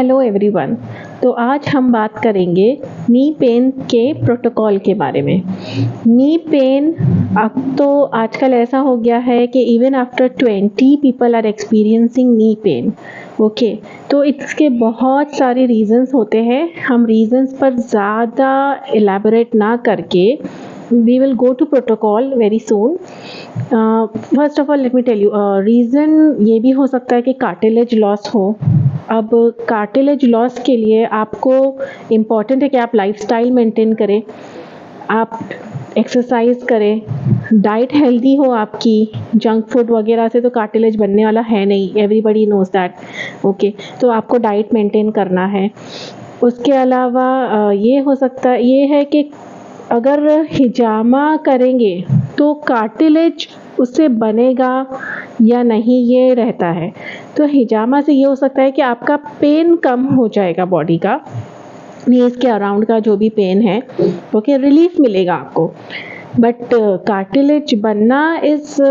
Hello everyone. तो आज हम बात करेंगे नी पेन के प्रोटोकॉल के बारे में। नी पेन अब तो आजकल ऐसा हो गया है कि even after 20 people are experiencing knee pain. Okay, तो इसके बहुत सारे रीजंस होते हैं। हम रीजंस पर ज़्यादा एलैबोरेट ना करके we will go to protocol very soon. First of all let me tell you, reason ये भी हो सकता है कि कार्टिलेज लॉस हो। अब कार्टिलेज लॉस के लिए आपको इम्पॉर्टेंट है कि आप लाइफस्टाइल मेंटेन करें, आप एक्सरसाइज करें, डाइट हेल्दी हो आपकी। जंक फूड वगैरह से तो कार्टिलेज बनने वाला है नहीं, एवरीबडी नोज दैट। ओके, तो आपको डाइट मेंटेन करना है। उसके अलावा ये हो सकता है, ये है कि अगर हिजामा करेंगे तो कार्टिलेज उससे बनेगा या नहीं, ये रहता है। तो हिजामा से ये हो सकता है कि आपका पेन कम हो जाएगा, बॉडी का नीज के अराउंड का जो भी पेन है, ओके, रिलीफ मिलेगा आपको। बट कार्टिलेज बनना इज़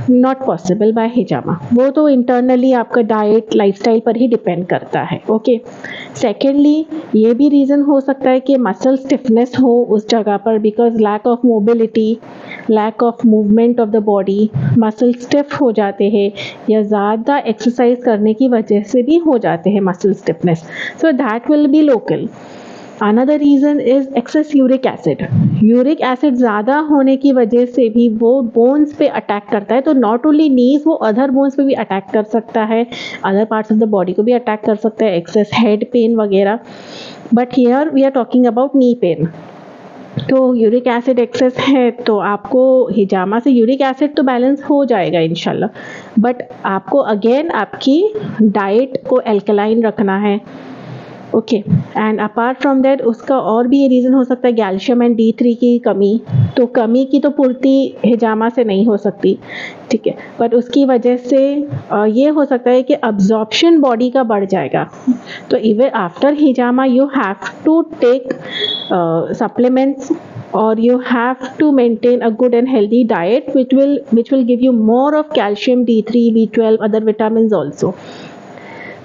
नॉट पॉसिबल बाय हिजामा। वो तो इंटरनली आपका डाइट लाइफस्टाइल पर ही डिपेंड करता है। ओके, सेकेंडली ये भी रीज़न हो सकता है कि मसल स्टिफनेस हो उस जगह पर, because lack of mobility, lack of movement of the body, muscle stiff हो जाते हैं, या ज़्यादा एक्सरसाइज करने की वजह से भी हो जाते हैं muscle stiffness. So that will be local. Another reason is excess uric acid. Uric acid ज़्यादा होने की वजह से भी वो बोन्स पे अटैक करता है। तो नॉट ओनली नीज, वो अदर बोन्स पे भी अटैक कर सकता है, other parts of the body को भी अटैक कर सकता है, एक्सेस हेड पेन वगैरह। But here we are talking about knee pain. तो यूरिक एसिड एक्सेस है तो आपको हिजामा से यूरिक एसिड तो बैलेंस हो जाएगा इंशाल्लाह, बट आपको अगेन आपकी डाइट को एल्कलाइन रखना है। Okay, and apart from that उसका और भी ये रीज़न हो सकता है कैल्शियम एंड D3 की कमी। तो कमी की तो पूर्ति हिजामा से नहीं हो सकती, ठीक है, बट उसकी वजह से ये हो सकता है कि अब्जॉर्प्शन बॉडी का बढ़ जाएगा। तो इवन आफ्टर हिजामा you have to take supplements, or you have to maintain a good and healthy diet which will give you more of calcium, D3, B12, other vitamins also.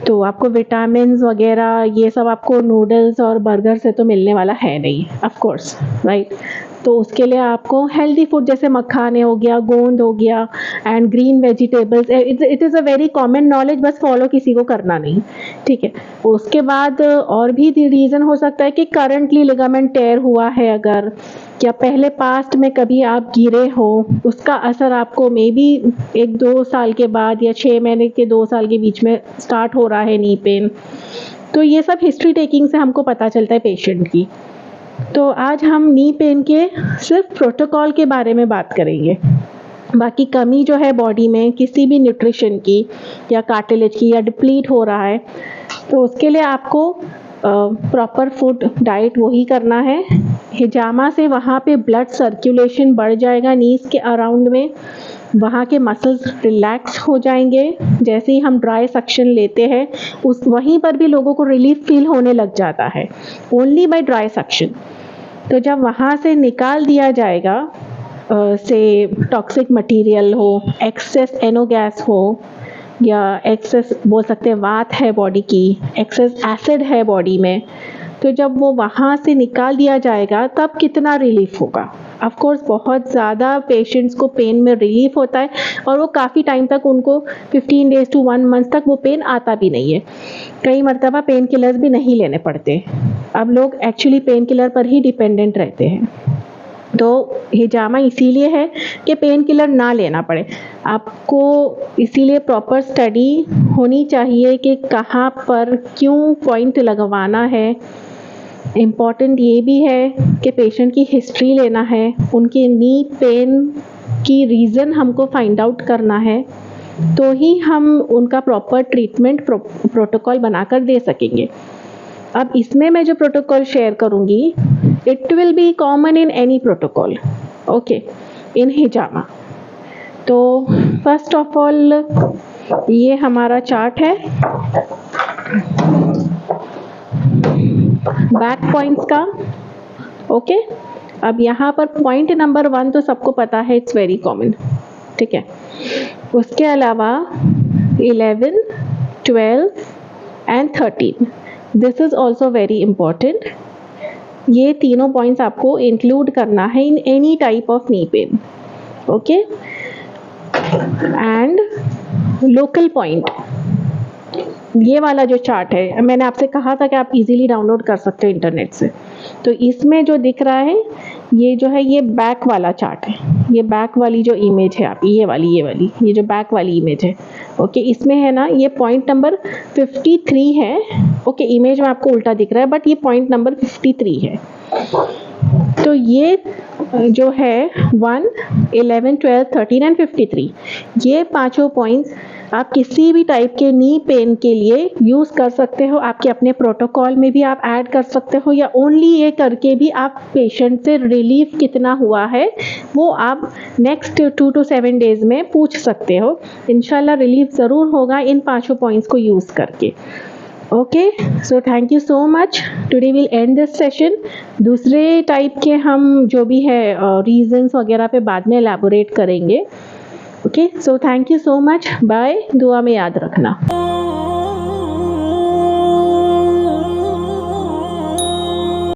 तो आपको vitamins वगैरह ये सब आपको नूडल्स और burger से तो मिलने वाला है नहीं, ऑफ कोर्स, राइट। तो उसके लिए आपको हेल्दी फूड जैसे मखाने हो गया, गोंद हो गया, and green vegetables, it is a very common knowledge, बस फॉलो किसी को करना नहीं, ठीक है। उसके बाद और भी रीज़न हो सकता है कि करंटली लिगामेंट टेयर हुआ है अगर, या पहले पास्ट में कभी आप गिरे हो, उसका असर आपको मे बी 1-2 साल के बाद या 6 महीने के 2 साल के बीच में स्टार्ट हो रहा है नी पेन। तो ये सब हिस्ट्री टेकिंग से हमको पता चलता है पेशेंट की। तो आज हम नी पेन के सिर्फ प्रोटोकॉल के बारे में बात करेंगे। बाकी कमी जो है बॉडी में किसी भी न्यूट्रिशन की या कार्टिलेज की, या डिप्लीट हो रहा है, तो उसके लिए आपको प्रॉपर फूड डाइट वही करना है। हिजामा से वहाँ पे ब्लड सर्कुलेशन बढ़ जाएगा नीज के अराउंड में, वहाँ के मसल्स रिलैक्स हो जाएंगे। जैसे ही हम ड्राई सक्शन लेते हैं उस वहीं पर भी लोगों को रिलीफ फील होने लग जाता है, ओनली बाय ड्राई सक्शन। तो जब वहाँ से निकाल दिया जाएगा से टॉक्सिक मटेरियल हो, एक्सेस एनो गैस हो, या एक्सेस बोल सकते हैं वात है बॉडी की, एक्सेस एसिड है बॉडी में, तो जब वो वहाँ से निकाल दिया जाएगा तब कितना रिलीफ होगा। ऑफ कोर्स बहुत ज़्यादा पेशेंट्स को पेन में रिलीफ होता है, और वो काफ़ी टाइम तक, उनको 15 डेज टू 1 मंथ तक वो पेन आता भी नहीं है। कई मरतबा पेन किलर्स भी नहीं लेने पड़ते। अब लोग एक्चुअली पेन किलर पर ही डिपेंडेंट रहते हैं। तो हिजामा इसीलिए है कि पेन किलर ना लेना पड़े आपको। इसीलिए प्रॉपर स्टडी होनी चाहिए कि कहाँ पर क्यों पॉइंट लगवाना है। इम्पॉर्टेंट ये भी है कि पेशेंट की हिस्ट्री लेना है, उनके नी पेन की रीज़न हमको फाइंड आउट करना है, तो ही हम उनका प्रॉपर ट्रीटमेंट प्रोटोकॉल बनाकर दे सकेंगे। अब इसमें मैं जो प्रोटोकॉल शेयर करूँगी, it will be common in any protocol, okay, in हिजामा। तो फर्स्ट ऑफ ऑल ये हमारा चार्ट है बैक पॉइंट्स का, ओके। अब यहाँ पर पॉइंट नंबर 1 तो सबको पता है, इट्स वेरी कॉमन, ठीक है। उसके अलावा 11, 12 and 13 this is also very important. ये तीनों पॉइंट्स आपको इंक्लूड करना है in any type of knee pain, okay. And local point, ये वाला जो चार्ट है, मैंने आपसे कहा था कि आप इजीली डाउनलोड कर सकते हो इंटरनेट से। तो इसमें जो दिख रहा है ये जो है ये बैक वाला चार्ट है, ये बैक वाली जो इमेज है, आप ये जो बैक वाली इमेज है, ओके। इसमें है ना ये पॉइंट नंबर 53 है, ओके। इमेज में आपको उल्टा दिख रहा है बट ये पॉइंट नंबर 53 है। तो ये जो है 1, 11, 12, 13 एंड 53, ये पांचों पॉइंट्स आप किसी भी टाइप के नी पेन के लिए यूज़ कर सकते हो। आपके अपने प्रोटोकॉल में भी आप ऐड कर सकते हो, या ओनली ये करके भी आप पेशेंट से रिलीफ कितना हुआ है वो आप नेक्स्ट 2 to 7 डेज़ में पूछ सकते हो। इंशाल्लाह रिलीफ ज़रूर होगा इन पांचों पॉइंट्स को यूज़ करके। Okay, so thank you so much. Today will and this session. दूसरे टाइप के हम जो भी है रीजंस वगैरह पे बाद में एलैबोरेट करेंगे। Okay, so thank you so much, bye. दुआ में याद रखना।